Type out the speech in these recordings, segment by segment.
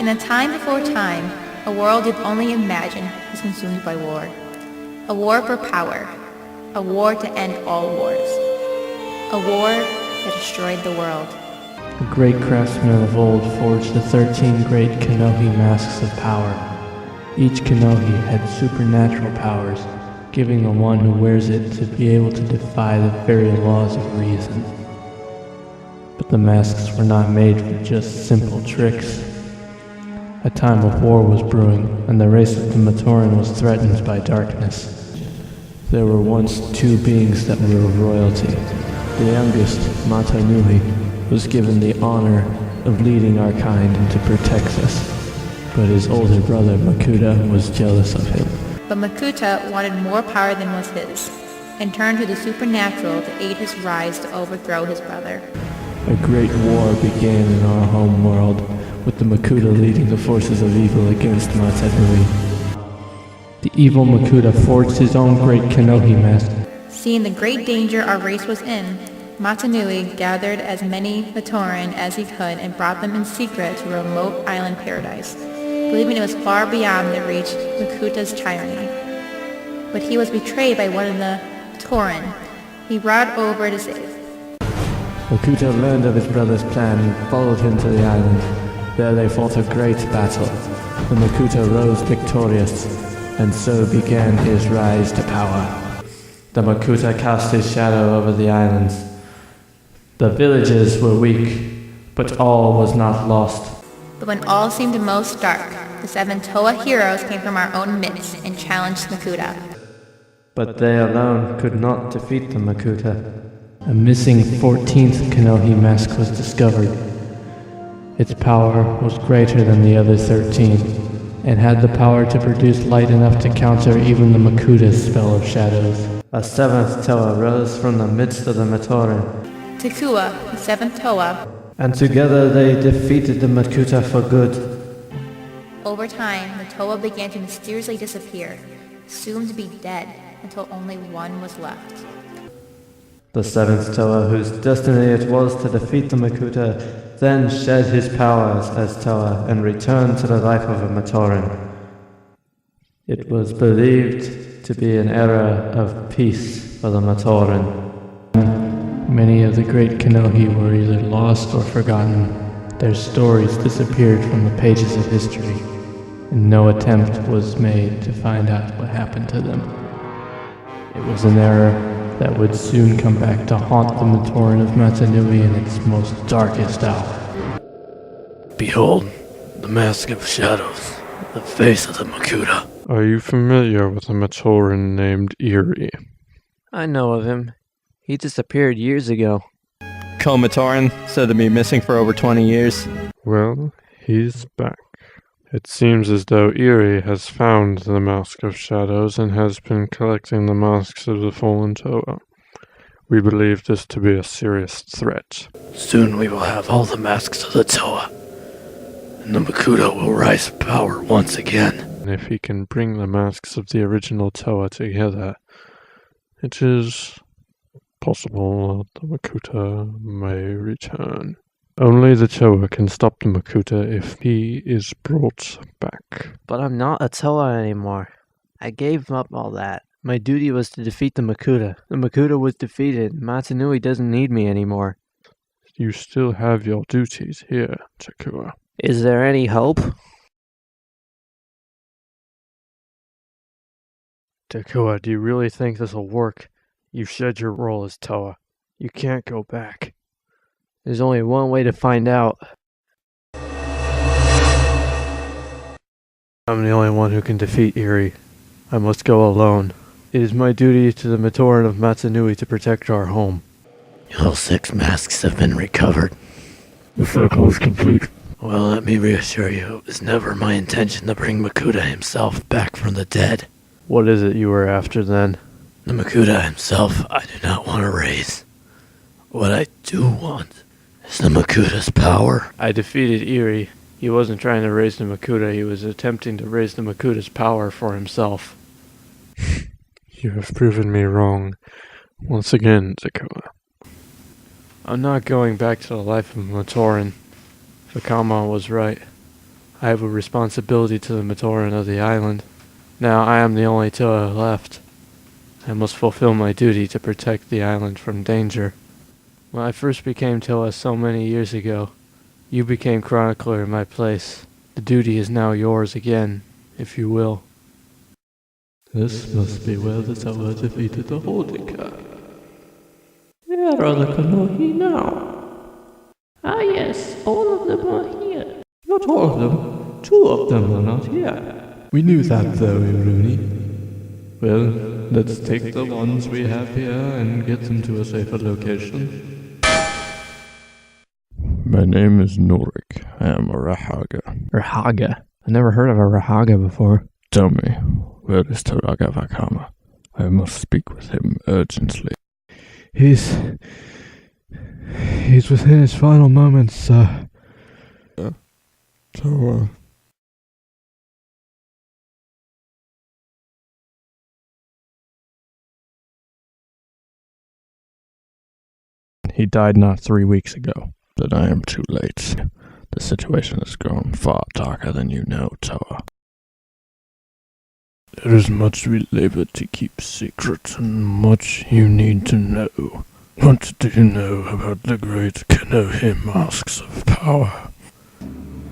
In a time before time, a world you'd only imagine was consumed by war. A war for power. A war to end all wars. A war that destroyed the world. The great craftsmen of old forged the 13 great Kanohi masks of power. Each Kanohi had supernatural powers, giving the one who wears it to be able to defy the very laws of reason. But the masks were not made for just simple tricks. A time of war was brewing, and the race of the Matoran was threatened by darkness. There were once two beings that were of royalty. The youngest, Matanui, was given the honor of leading our kind and to protect us. But his older brother, Makuta, was jealous of him. But Makuta wanted more power than was his, and turned to the supernatural to aid his rise to overthrow his brother. A great war began in our home world, with the Makuta leading the forces of evil against Matanui. The evil Makuta forged his own great Kanohi mask. Seeing the great danger our race was in, Matanui gathered as many Matoran as he could and brought them in secret to a remote island paradise, believing it was far beyond the reach of Makuta's tyranny. But he was betrayed by one of the Matoran. He brought over to save. Makuta learned of his brother's plan and followed him to the island. There they fought a great battle. The Makuta rose victorious, and so began his rise to power. The Makuta cast his shadow over the islands. The villages were weak, but all was not lost. But when all seemed most dark, the 7 Toa heroes came from our own midst and challenged Makuta. But they alone could not defeat the Makuta. A missing 14th Kanohi mask was discovered. Its power was greater than the other 13, and had the power to produce light enough to counter even the Makuta's spell of shadows. A 7th Toa rose from the midst of the Matoran. Tekua, the 7th Toa, And together they defeated the Makuta for good. Over time, the Toa began to mysteriously disappear, soon to be dead until only one was left. The 7th Toa, whose destiny it was to defeat the Makuta, then shed his powers as Toa and returned to the life of a Matoran. It was believed to be an era of peace for the Matoran. Many of the great Kanohi were either lost or forgotten. Their stories disappeared from the pages of history, and no attempt was made to find out what happened to them. It was an era that would soon come back to haunt the Matoran of Matanui in its most darkest hour. Behold, the mask of shadows, the face of the Makuta. Are you familiar with a Matoran named Eerie? I know of him. He disappeared years ago. Matoran, said to be missing for over 20 years. Well, he's back. It seems as though Eerie has found the Mask of Shadows and has been collecting the masks of the fallen Toa. We believe this to be a serious threat. Soon we will have all the masks of the Toa, and the Makuta will rise to power once again. And if he can bring the masks of the original Toa together, it is possible that the Makuta may return. Only the Toa can stop the Makuta if he is brought back. But I'm not a Toa anymore. I gave up all that. My duty was to defeat the Makuta. The Makuta was defeated. Matanui doesn't need me anymore. You still have your duties here, Tekua. Is there any hope? Tekua, do you really think this will work? You've shed your role as Toa. You can't go back. There's only one way to find out. I'm the only one who can defeat Eerie. I must go alone. It is my duty to the Matoran of Matanui to protect our home. All 6 masks have been recovered. The circle is complete. Well, let me reassure you, it was never my intention to bring Makuta himself back from the dead. What is it you were after then? The Makuta himself I do not want to raise. What I do want is the Makuta's power. I defeated Eerie. He wasn't trying to raise the Makuta, he was attempting to raise the Makuta's power for himself. You have proven me wrong once again, Tekua. I'm not going back to the life of Matoran. Vakama was right. I have a responsibility to the Matoran of the island. Now I am the only Toa left. I must fulfill my duty to protect the island from danger. When I first became Toa so many years ago, you became Chronicler in my place. The duty is now yours again, if you will. This must be where the Toa defeated the Hordika. Where are the Kanohi now? Ah yes, all of them are here. Not all of them. 2 of them are not here. We knew that though, Iruni. Well, let's take the ones we have here and get them to a safer location. My name is Norik. I am a Rahaga. Rahaga? I never heard of a Rahaga before. Tell me, where is Taraga Vakama? I must speak with him urgently. He's within his final moments, sir. Toa. He died not 3 weeks ago. Then I am too late. The situation has grown far darker than you know, Toa. There is much we labor to keep secret, and much you need to know. What do you know about the great Kanohi masks of power?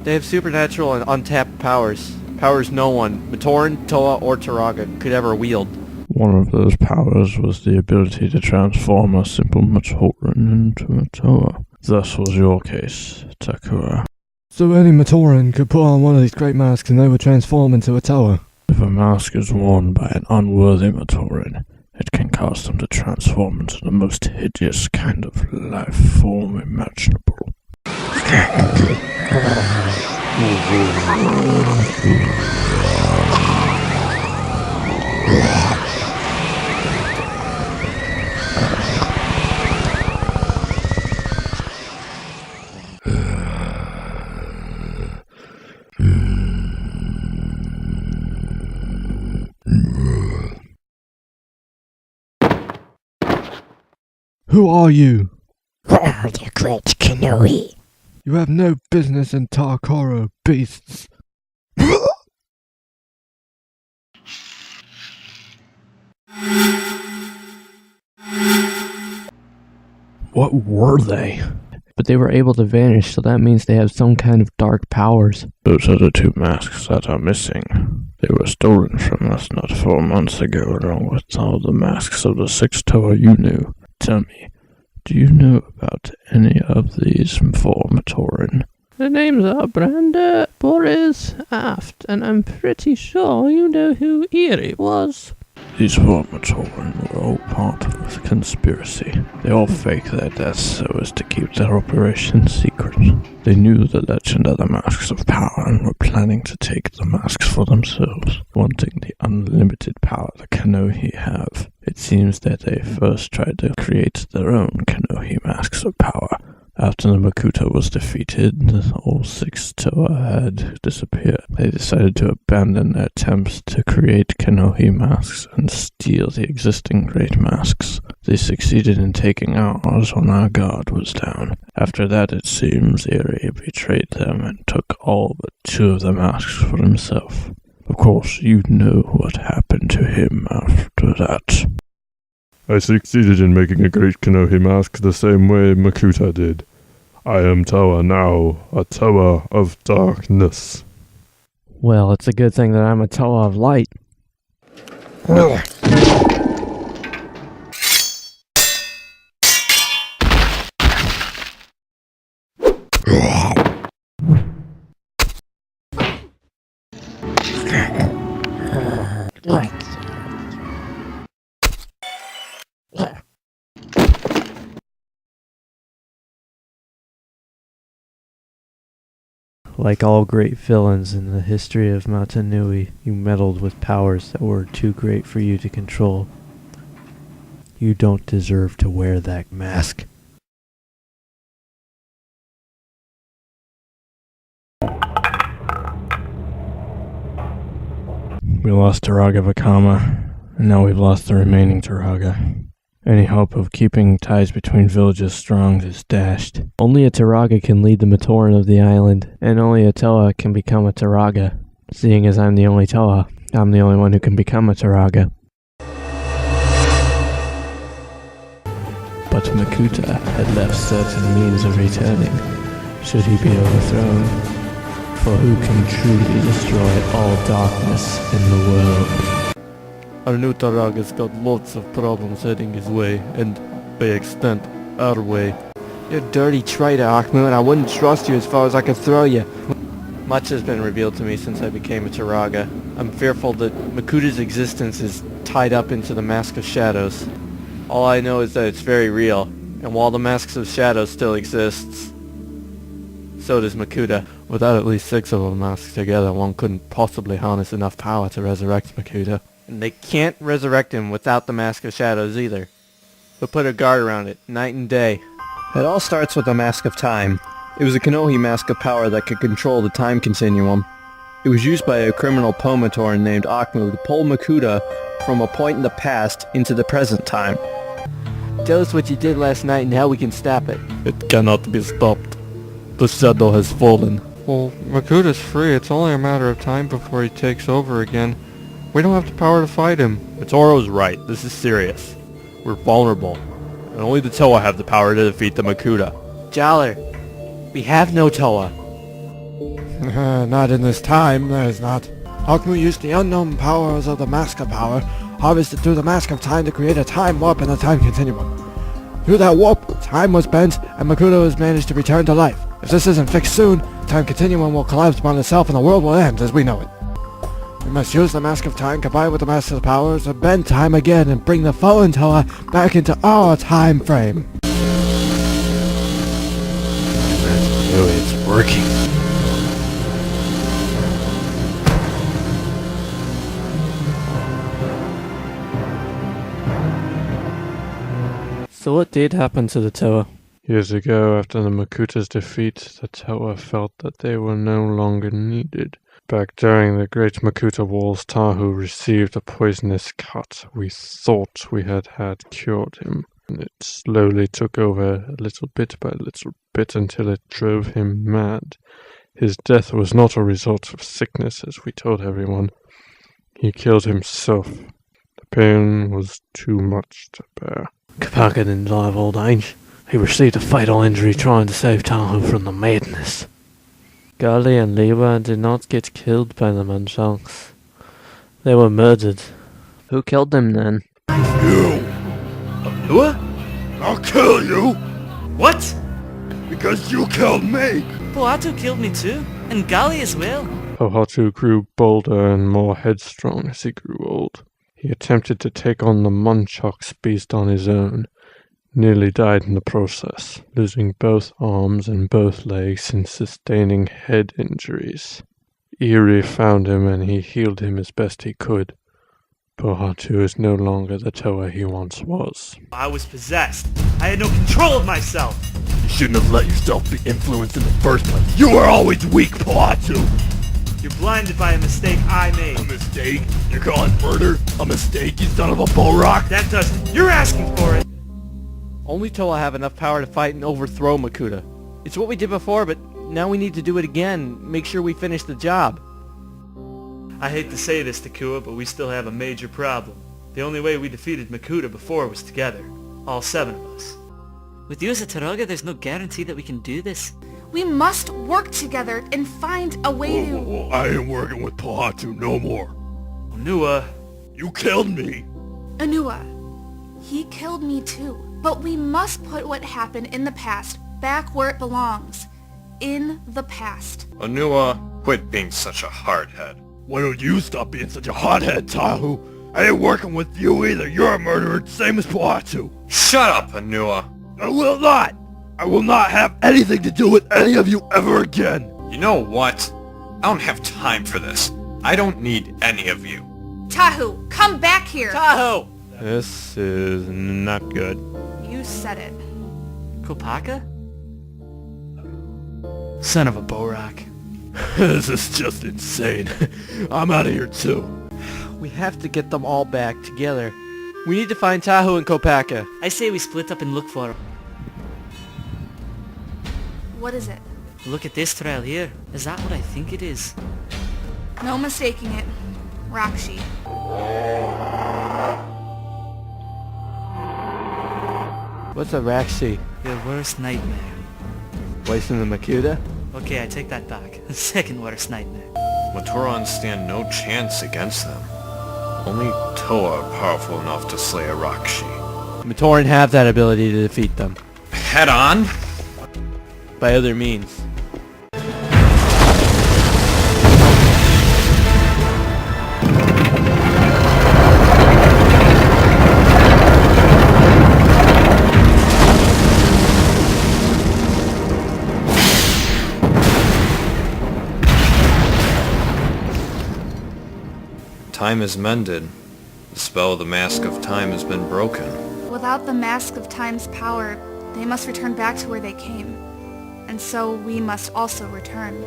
They have supernatural and untapped powers. Powers no one, Matoran, Toa, or Taraga, could ever wield. One of those powers was the ability to transform a simple Matoran into a Toa. Thus was your case, Takura. So any Matoran could put on one of these great masks and they would transform into a Toa. If a mask is worn by an unworthy Matoran, it can cause them to transform into the most hideous kind of life form imaginable. Who are you? We're the great Kanohi. You have no business in Tarkoro, beasts. What were they? But they were able to vanish, so that means they have some kind of dark powers. Those are the 2 masks that are missing. They were stolen from us not 4 months ago, along with all the masks of the 6 Toa you knew. Tell me, do you know about any of these 4 Matoran? The names are Branda, Boris, Aft, and I'm pretty sure you know who Eerie was. These 4 Matoran were all part of a conspiracy. They all faked their deaths so as to keep their operation secret. They knew the legend of the Masks of Power and were planning to take the masks for themselves, wanting the unlimited power the Kanohi have. It seems that they first tried to create their own Kanohi Masks of Power. After the Makuta was defeated, all 6 Toa had disappeared. They decided to abandon their attempts to create Kanohi masks and steal the existing great masks. They succeeded in taking ours when our guard was down. After that, it seems Eerie betrayed them and took all but 2 of the masks for himself. Of course, you know what happened to him after that. I succeeded in making a great Kanohi mask the same way Makuta did. I am Toa now, a Toa of darkness. Well, it's a good thing that I'm a Toa of light. Like all great villains in the history of Matanui, you meddled with powers that were too great for you to control. You don't deserve to wear that mask. We lost Taraga Vakama, and now we've lost the remaining Taraga. Any hope of keeping ties between villages strong is dashed. Only a Turaga can lead the Matoran of the island, and only a Toa can become a Turaga. Seeing as I'm the only Toa, I'm the only one who can become a Turaga. But Makuta had left certain means of returning, should he be overthrown. For who can truly destroy all darkness in the world? Our new Taraga's got lots of problems heading his way, and, by extent, our way. You're a dirty traitor, Akmu, and I wouldn't trust you as far as I could throw you. Much has been revealed to me since I became a Turaga. I'm fearful that Makuta's existence is tied up into the Mask of Shadows. All I know is that it's very real, and while the Masks of Shadows still exists, so does Makuta. Without at least 6 of them masked together, one couldn't possibly harness enough power to resurrect Makuta. And they can't resurrect him without the Mask of Shadows either. But put a guard around it, night and day. It all starts with the Mask of Time. It was a Kanohi mask of power that could control the time continuum. It was used by a criminal Pomatoran named Akmu to pull Makuta from a point in the past into the present time. Tell us what you did last night and how we can stop it. It cannot be stopped. The shadow has fallen. Well, Makuta's free. It's only a matter of time before he takes over again. We don't have the power to fight him. Mitoro's right. This is serious. We're vulnerable. And only the Toa have the power to defeat the Makuta. Jaller, we have no Toa. Not in this time, there is not. Akmu used the unknown powers of the Mask of Power, harvested through the Mask of Time to create a time warp and a time continuum. Through that warp, time was bent, and Makuta was managed to return to life. If this isn't fixed soon, the time continuum will collapse upon itself and the world will end as we know it. We must use the Mask of Time combined with the Mask of Powers to bend time again and bring the fallen Toa back into our time frame. It's working. So what did happen to the Toa? Years ago, after the Makuta's defeat, the Toa felt that they were no longer needed. Back during the Great Makuta Wars, Tahu received a poisonous cut. We thought we had cured him. And it slowly took over little bit by little bit until it drove him mad. His death was not a result of sickness, as we told everyone. He killed himself. The pain was too much to bear. Kapaka didn't die of old age. He received a fatal injury trying to save Tahu from the madness. Gali and Liwa did not get killed by the Manshanks. They were murdered. Who killed them then? You! Who? I'll kill you! What? Because you killed me! Poatu killed me too, and Gali as well. Pohatu grew bolder and more headstrong as he grew old. He attempted to take on the Munchaks beast on his own, nearly died in the process, losing both arms and both legs and sustaining head injuries. Eri found him and he healed him as best he could. Pohatu is no longer the Toa he once was. I was possessed. I had no control of myself. You shouldn't have let yourself be influenced in the first place. You were always weak, Pohatu! You're blinded by a mistake I made. A mistake? You're calling murder a mistake, you son of a bullrock? That doesn't. You're asking for it. Only Toa have enough power to fight and overthrow Makuta. It's what we did before, but now we need to do it again. Make sure we finish the job. I hate to say this, Takua, but we still have a major problem. The only way we defeated Makuta before was together. All 7 of us. With you as a Turaga, there's no guarantee that we can do this. We must work together and find a way to... Whoa, I ain't working with Pohatu no more. Onua. You killed me. Onua. He killed me too. But we must put what happened in the past back where it belongs. In the past. Onua, quit being such a hardhead. Why don't you stop being such a hothead, Tahu? I ain't working with you either. You're a murderer, same as Pohatu. Shut up, Onua. I will not. I will not have anything to do with any of you ever again. You know what? I don't have time for this. I don't need any of you. Tahu, come back here. Tahu! This is not good. You said it. Kopaka? Son of a Borak. This is just insane. I'm out of here too. We have to get them all back together. We need to find Tahoe and Kopaka. I say we split up and look for him. What is it? Look at this trail here. Is that what I think it is? No mistaking it. Rakshi. What's a Rakshi? Your worst nightmare. Wasting the Makuta? Okay, I take that back. Second worst nightmare. Matorans stand no chance against them. Only Toa are powerful enough to slay a Rakshi. Matoran have that ability to defeat them. Head on? By other means. Time is mended. The spell of the Mask of Time has been broken. Without the Mask of Time's power, they must return back to where they came. And so we must also return.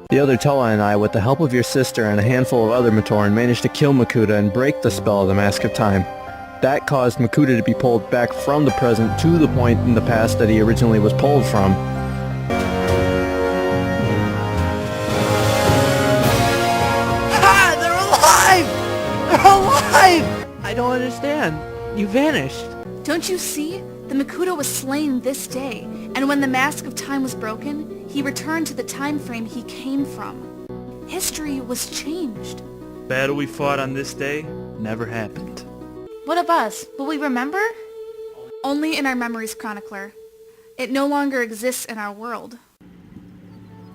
The other Toa and I, with the help of your sister and a handful of other Matoran, managed to kill Makuta and break the spell of the Mask of Time. That caused Makuta to be pulled back from the present to the point in the past that he originally was pulled from. They're alive! They're alive! I don't understand. You vanished. Don't you see? The Makuta was slain this day, and when the Mask of Time was broken, he returned to the time frame he came from. History was changed. Battle we fought on this day never happened. What of us? Will we remember? Only in our memories, Chronicler. It no longer exists in our world.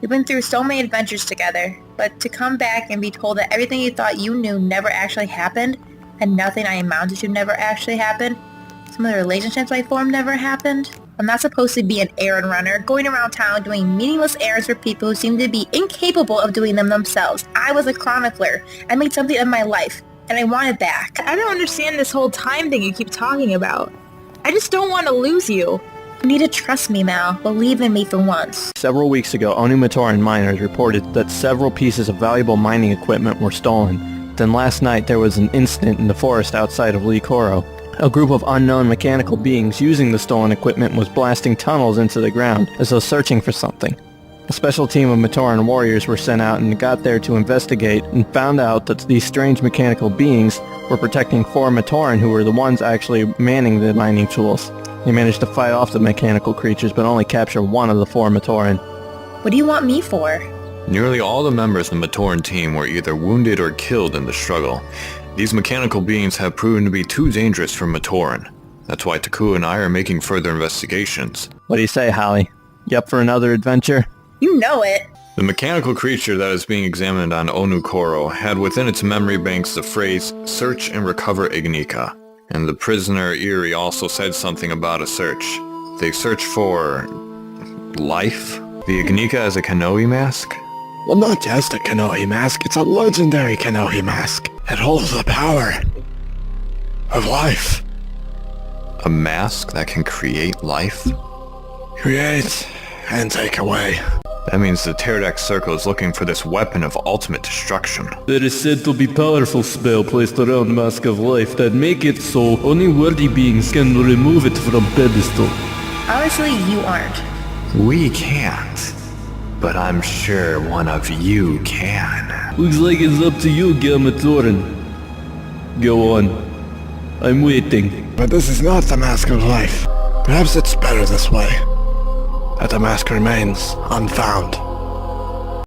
We've been through so many adventures together, but to come back and be told that everything you thought you knew never actually happened, and nothing I amounted to never actually happened, some of the relationships I formed never happened. I'm not supposed to be an errand runner, going around town doing meaningless errands for people who seem to be incapable of doing them themselves. I was a chronicler. I made something of my life, and I want it back. I don't understand this whole time thing you keep talking about. I just don't want to lose you. You need to trust me, Mal. Believe in me for once. Several weeks ago, Onu Matoran miners reported that several pieces of valuable mining equipment were stolen. Then last night there was an incident in the forest outside of Lee Koro. A group of unknown mechanical beings using the stolen equipment was blasting tunnels into the ground as though searching for something. A special team of Matoran warriors were sent out and got there to investigate and found out that these strange mechanical beings were protecting 4 Matoran who were the ones actually manning the mining tools. They managed to fight off the mechanical creatures but only capture 1 of the 4 Matoran. What do you want me for? Nearly all the members of the Matoran team were either wounded or killed in the struggle. These mechanical beings have proven to be too dangerous for Matoran. That's why Taku and I are making further investigations. What do you say, Holly? You up for another adventure? You know it. The mechanical creature that is being examined on Onu Koro had within its memory banks the phrase, "Search and recover Ignika." And the prisoner Eri also said something about a search. They search for... life? The Ignika is a Kanohi mask? Well, not just a Kanohi mask, it's a legendary Kanohi mask. It holds the power of life. A mask that can create life? Create and take away. That means the Pterodax Circle is looking for this weapon of ultimate destruction. There is said to be powerful spell placed around Mask of Life that make it so only worthy beings can remove it from pedestal. Honestly, you aren't. We can't. But I'm sure one of you can. Looks like it's up to you, Gamatoran. Go on. I'm waiting. But this is not the Mask of Life. Perhaps it's better this way. That the mask remains unfound.